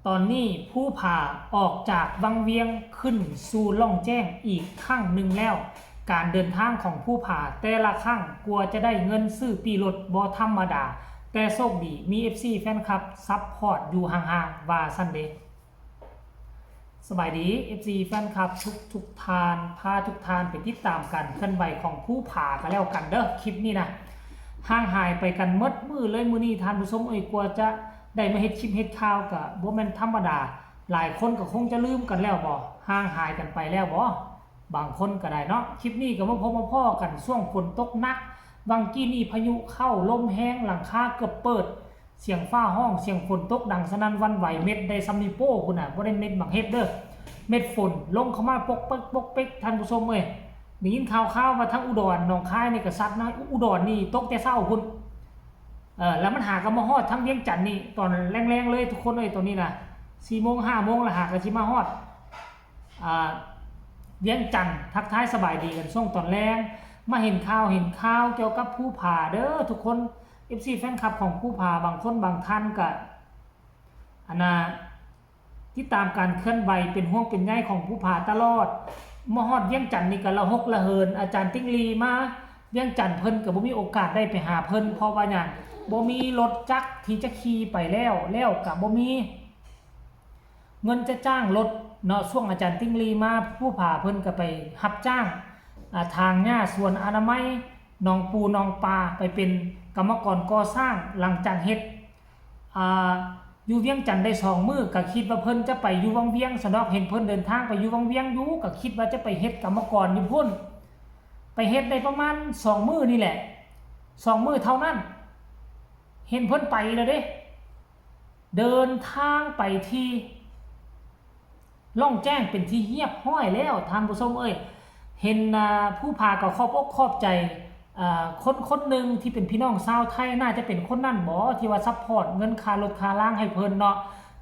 ตอนนี้ผู้ผ่าออกจากวังเวียงขึ้นสู่ล่องแจ้งอีกครั้งหนึ่งแล้วการเดินทางของผู้ผ่าแต่ละครั้งกลัวจะได้เงินซื้อปีรถบ่ธรรมดาแต่โชคดีมี FC แฟนคลับซัพพอร์ตอยู่ห่างๆว่าซั่นเด้สบายดี FC แฟนคลับทุกทานพาทุกทานไปติดตามกันเคลื่อนไหวของผู้ผ่ากันแล้วกันเด้อคลิปนี้นะห่างหายไปกันหมดมือเลยมื้อนี้ท่านผู้ชมกลัวจะได้มาเฮ็ดคลิปเฮ็ดข่าวก็บ่แม่นธรรมดาหลายคนก็คงจะลืมกันแล้วบ่ห่างหายกันไปแล้วบ่บางคนก็ได้เนาะคลิปนี้ก็มาพบมาพ้อกันช่วงฝนตกหนักบางกี้นี่พายุเข้าลมแห้งหลังคาเกือบเปิดเสียงฟ้าห้องเสียงฝนตกดังสนั่นวันไหวเม็ดได้ซัมนิโป้พุ่นน่ะบ่ได้เม็ดบักเฮ็ดเด้อเม็ดฝนลงเข้ามาปกเป๊กปกเป๊กท่านผู้ชมเอ้ยได้ยินข่าวๆว่าทั้งอุดรหนองคายนี่ก็ซัดนะอุดรนี่ตกแต่เช้าพุ่นแล้วมันหากันมาฮอดทั้งเวียงจันทน์นี่ตอนแรงๆเลยทุกคนเลยตัวนี้นะ4 โมง 5 โมงแล้วหากันสิมาฮอดเวียงจันทน์ทักทายสบายดีกันช่วงตอนแรงมาเห็นข่าวเกี่ยวกับผู้ผ่าเด้อทุกคน FC แฟนคลับของผู้ผ่าบางคนบางท่านก็ที่ตามการเคลื่อนไหวเป็นห่วงเป็นใยของผู้ผ่าตลอดมาฮอดเวียงจันทน์นี่ก็ละหกละเหินอาจารย์ติ๊งลีมาเวียงจันทน์เพิ่นก็บ่มีโอกาสได้ไปหาเพิ่นเพราะว่าหยังบ่มีรถจักรที่จะขี่ไปแล้วก็บ่มีเงินจะจ้างรถเนาะช่วงอาจารย์ติ๊งลีมาผู้ผ่าเพิ่นก็ไปรับจ้างทางหญ้าสวนอนามัยหนองปูหนองปลาไปเป็นกรรมกรก่อสร้างหลังจากเฮ็ดอยู่เวียงจันทน์ได้2 มื้อก็คิดว่าเพิ่นจะไปอยู่วังเวียงสะดอกเห็นเพิ่นเดินทางไปอยู่วังเวียงอยู่ก็คิดว่าจะไปเฮ็ดกรรมกรอยู่พุ่นไปเฮ็ดได้ประมาณ2 มื้อนี่แหละ2 มื้อเท่านั้นเห็นเพิ่นไปแล้วเด้เดินทางไปที่ล่องแจ้งเป็นที่เงียบห้อยแล้วท่านผู้ชมเอ้ยเห็นผู้พาก็ขอบอกขอบใจคนหนึ่งที่เป็นพี่น้องชาวไทยน่าจะเป็นคนนั่นบ่ที่ว่าซัพพอร์ตเงินค่ารถค่าล่างให้เพิ่นเนาะ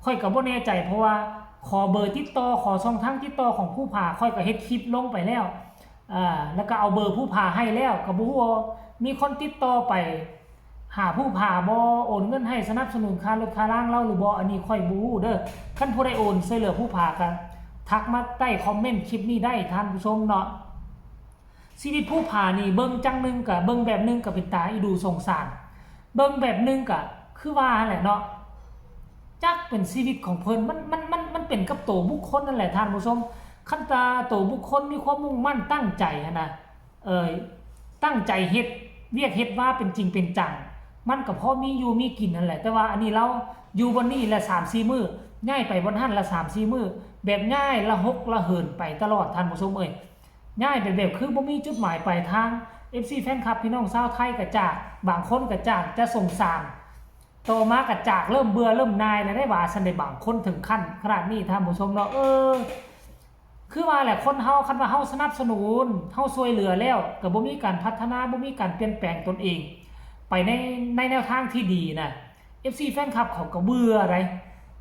ค่อยก็บ่แน่ใจเพราะว่าขอเบอร์ติดต่อขอช่องทางติดต่อของผู้พาค่อยก็เฮ็ดคลิปลงไปแล้วแล้วก็เอาเบอร์ผู้พาให้แล้วก็บ่ฮู้ว่ามีคนติดต่อไปหาผู้ผ่าบ่โอนเงินให้สนับสนุนค่ารถค่าล่างเราหรือบ่อันนี้ค่อยบ่ฮู้เด้อคันผู้ใดโอนช่วยเหลือผู้ผ่ากันทักมาใต้คอมเมนต์คลิปนี้ได้ท่านผู้ชมเนาะชีวิตผู้ผ่านี่เบิ่งจังนึงกับเบิ่งแบบนึงก็เป็นตาอีดูสงสารเบิ่งแบบนึงก็คือว่าแหละเนาะจักเป็นชีวิตของเพิ่นมันเป็นกับตัวบุคคลนั่นแหละท่านผู้ชมคันตาตัวบุคคลมีความมุ่งมั่นตั้งใจนะตั้งใจเฮ็ดเรียกเฮ็ดว่าเป็นจริงเป็นจังมันก็พอมีอยู่มีกินนั่นแหละแต่ว่าอันนี้เราอยู่บนนี้ละ 3-4 มื้อง่ายไปบนหั่นละ 3-4 มื้อแบบง่ายละหกละเหินไปตลอดท่านผู้ชมง่ายแบบคือบ่มีจุดหมายปลายทาง FC แฟนคลับพี่น้องชาวไทยก็จากบางคนก็จากจะสงสารโตมาก็จากเริ่มเบื่อเริ่มนายแล้วได้ว่าซั่นได้บางคนถึงขั้นขนาดนี้ท่านผู้ชมเนาะคือว่าแหละคนเฮาคันว่าเฮาสนับสนุนเฮาช่วยเหลือแล้วก็บ่มีการพัฒนาบ่มีการเปลี่ยนแปลงตนเองไปในแนวทางที่ดีนะ FC แฟนคลับเขาก็เบื่ออะไร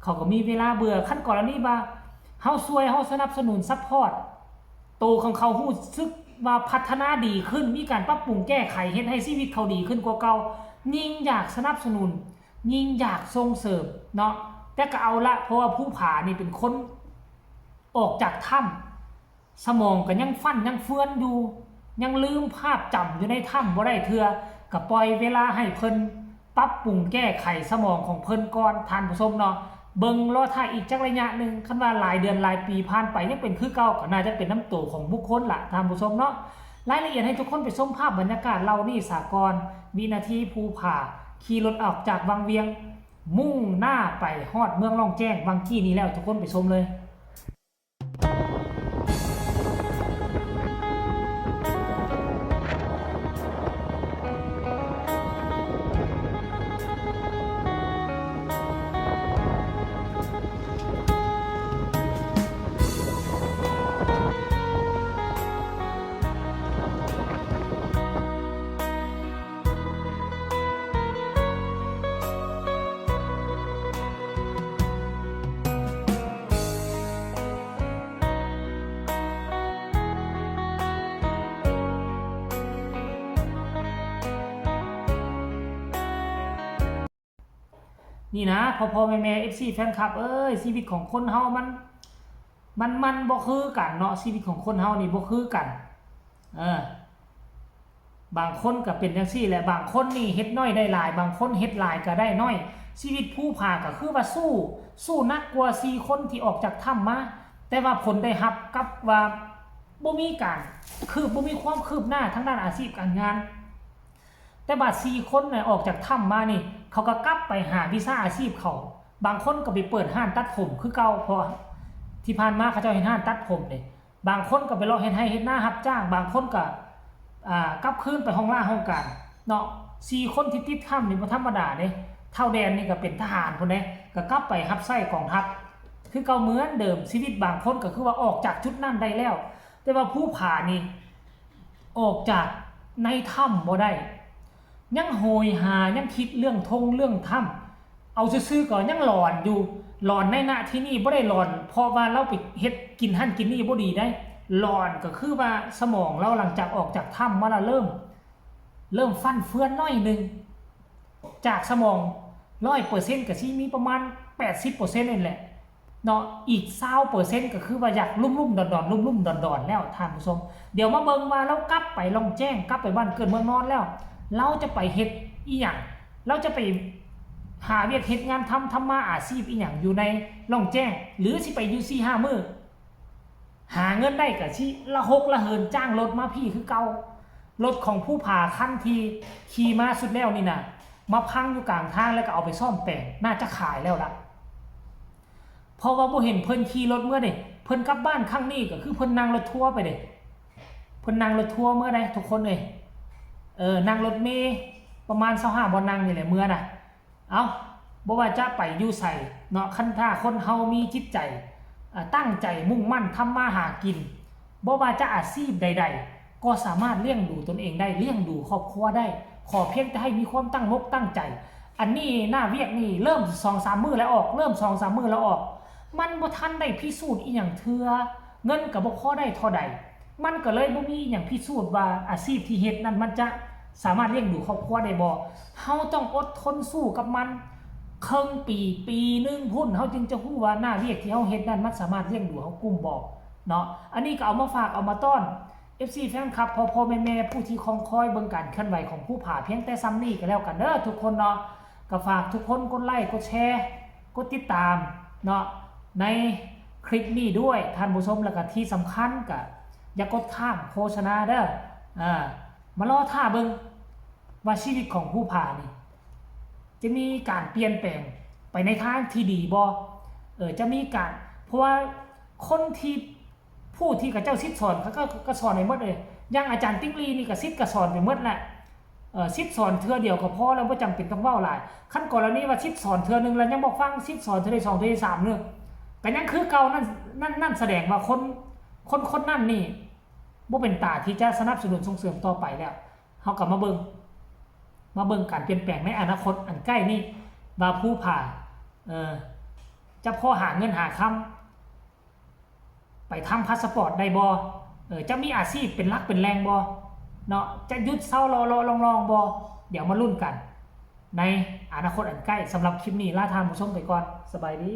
เขาก็มีเวลาเบื่อขั้นก่อนนี้ว่าเฮาช่วยเฮาสนับสนุนซัพพอร์ตโตของเขารู้สึกว่าพัฒนาดีขึ้นมีการปรับปรุงแก้ไขเฮ็ดให้ชีวิตเขาดีขึ้นกว่าเก่ายิ่งอยากสนับสนุนยิ่งอยากส่งเสริมเนาะแต่ก็เอาละเพราะว่าผู้ผานี่เป็นคนออกจากถ้ำสมองก็ยังฟันยังเฟือนอยู่ยังลืมภาพจำอยู่ในถ้ำบ่ได้เทื่อก็ปล่อยเวลาให้เพิ่นปรับปรุงแก้ไขสมองของเพิ่นก่อนท่านผู้ชมเนาะเบิ่งรอท่าอีกจักระยะนึงคันว่าหลายเดือนหลายปีผ่านไปยังเป็นคือเก่าก็น่าจะเป็นน้ำโตของบุคคลล่ะท่านผู้ชมเนาะรายละเอียดให้ทุกคนไปชมภาพบรรยากาศเรานี่สากลวินาทีภูผาขี่รถออกจากวังเวียงมุ่งหน้าไปฮอดเมืองล่องแจ้งวังกี้นี้แล้วทุกคนไปชมเลย นี่นะพอแม่ FC แฟนคลับชีวิตของคนเฮามันบ่คือกันเนาะชีวิตของคนเฮานี่บ่คือกันบางคนก็เป็นจังซี่แหละบางคนนี่เฮ็ดน้อยได้หลายบางคนเฮ็ดหลายก็ได้น้อยชีวิตผู้พาก็คือว่าสู้นักกว่า4คนที่ออกจากถ้ำมาแต่ว่าผลได้รับกับว่าบ่มีการบ่มีความคืบหน้าทางด้านอาชีพการงานแต่บาด4คนน่ะออกจากถ้ำมานี่เขาก็กลับไปหาวิชาอาชีพเขาบางคนก็ไปเปิดห้านตัดผมคือเก่าเพราะที่ผ่านมาเขาเจ้าเฮ็ดห้านตัดผมนี่บางคนก็ไปรอเฮ็ดให้เฮ็ดหน้ารับจ้างบางคนก็กลับคืนไปห้องล่าห้องการเนาะ4คนที่ติดถ้ำนี่บ่ธรรมดาเด้เท่าแดนนี่ก็เป็นทหารพุ่นเด้ก็กลับไปรับใช้กองทัพคือเก่าเหมือนเดิมชีวิตบางคนก็คือว่าออกจากจุดนั้นได้แล้วแต่ว่าผู้ผ่านี่ออกจากในถ้ำบ่ได้ยังโหยหายังคิดเรื่องเรื่องถ้ำเอาซื่อๆก็ยังหลอนอยู่หลอนในณที่นี่บ่ได้หลอนเพราะว่าเราไปเฮ็ดกินหั่นกินนี่บ่ดีได้หลอนก็คือว่าสมองเราหลังจากออกจากถ้ำมาแล้วเริ่มฟั่นเฟือนน้อยนึงจากสมอง 100% ก็สิมีประมาณ 80% นั่นแหละเนาะอีก 20% ก็คือว่าอยากลุ่มๆดอนๆลุ่มๆดอนๆแล้วท่านผู้ชมเดี๋ยวมาเบิ่งว่าเรากลับไปลองแจ้งกลับไปบ้านเกิดเมืองนอนแล้วเราจะไปเฮ็ดอีหยังเราจะไปหาเวียกเฮ็ดงานทำมาอาชีพอีหยังอยู่ในล่องแจ้งหรือสิไปอยู่ 4-5 มื้อหาเงินได้ก็สิละหกละเหินจ้างรถมาพี่คือเก่ารถของผู้ผ่าคันที่ขี่มาสุดแล้วนี่น่ะมาพังอยู่กลางทางแล้วก็เอาไปซ่อมแปลงน่าจะขายแล้วล่ะเพราะว่าบ่เห็นเพิ่นขี่รถเมื่อเด้เพิ่นกลับบ้านครั้งนี้ก็คือเพิ่นนั่งรถทัวร์ไปเด้เพิ่นนั่งรถทัวร์เมื่อใดทุกคนเอ้ยนั่งรถเมล์ประมาณ25บ่นั่งนี่แหละเมื่อน่ะเอ้าบ่ว่าจะไปอยู่ไสเนาะคันถ้าคนเฮามีจิตใจตั้งใจมุ่งมั่นทำมาหากินบ่ว่าจะอาชีพใดๆก็สามารถเลี้ยงดูตนเองได้เลี้ยงดูครอบครัวได้ขอเพียงแต่ให้มีความตั้งอกตั้งใจอันนี้หน้าเวียกนี่เริ่ม 2-3 มื้อแล้วออกเริ่ม 2-3 มื้อแล้วออกมันบ่ทันได้พิสูจน์อีหยังเทื่อเงินก็บ่พอได้เท่าใดมันก็เลยบ่มีอีหยังพิสูจน์ว่าอาชีพที่เฮ็ดนั้นมันจะสามารถเลี้ยงดูครอบครัวได้บ่เฮาต้องอดทนสู้กับมันครึ่งปีนึงพุ่นเฮาจึงจะฮู้ว่าหน้าเวียกที่เฮาเฮ็ดนั้นมันสามารถเลี้ยงดูเฮากลุ่มบ่เนาะอันนี้ก็เอามาฝากเอามาต้อน FC แฟนคลับพ่อแม่ผู้ที่คอยเบิ่งการเคลื่อนไหวของผู้ผ่าเพียงแต่ซ้ำนี้ก็แล้วกันเด้อทุกคนเนาะก็ฝากทุกคนกดไลค์กดแชร์กดติดตามเนาะในคลิปนี้ด้วยท่านผู้ชมแล้วก็ที่สำคัญก็อย่ากดข้ามโฆษณาเด้อมารอท่าเบิ่งว่าชีวิตของผู้ผ่านี่จะมีการเปลี่ยนแปลงไปในทางที่ดีบ่จะมีการเพราะว่าคนที่ผู้ที่กับเจ้าซิดสอนเขาก็สอนไปหมดเลยอย่างอาจารย์ติ๊กลีนี่ก็ซิดก็สอนไปหมดแหละซิดสอนเทื่อเดียวก็พอแล้วบ่จำเป็นต้องเว้าหลายขั้นก่อนแล้วนี่ว่าซิดสอนเทื่อนึงแล้วยังบ่ฟังซิดสอนเทื่อที่2เทื่อที่3เด้อก็ยังคือเก่านั่นแสดงว่าคนนั่นนี่บ่เป็นตาที่จะสนับสนุนส่งเสริมต่อไปแล้วเฮาก็มาเบิ่งการเปลี่ยนแปลงในอนาคตอันใกล้นี้ว่าผู้ผ่าจะพอหาเงินหาคำไปทำพาสปอร์ตได้บ่จะมีอาชีพเป็นหลักเป็นแรงบ่เนาะจะหยุดเศร้ารอลองบ่เดี๋ยวมาลุ้นกันในอนาคตอันใกล้สำหรับคลิปนี้ลาท่านผู้ชมไปก่อนสบายดี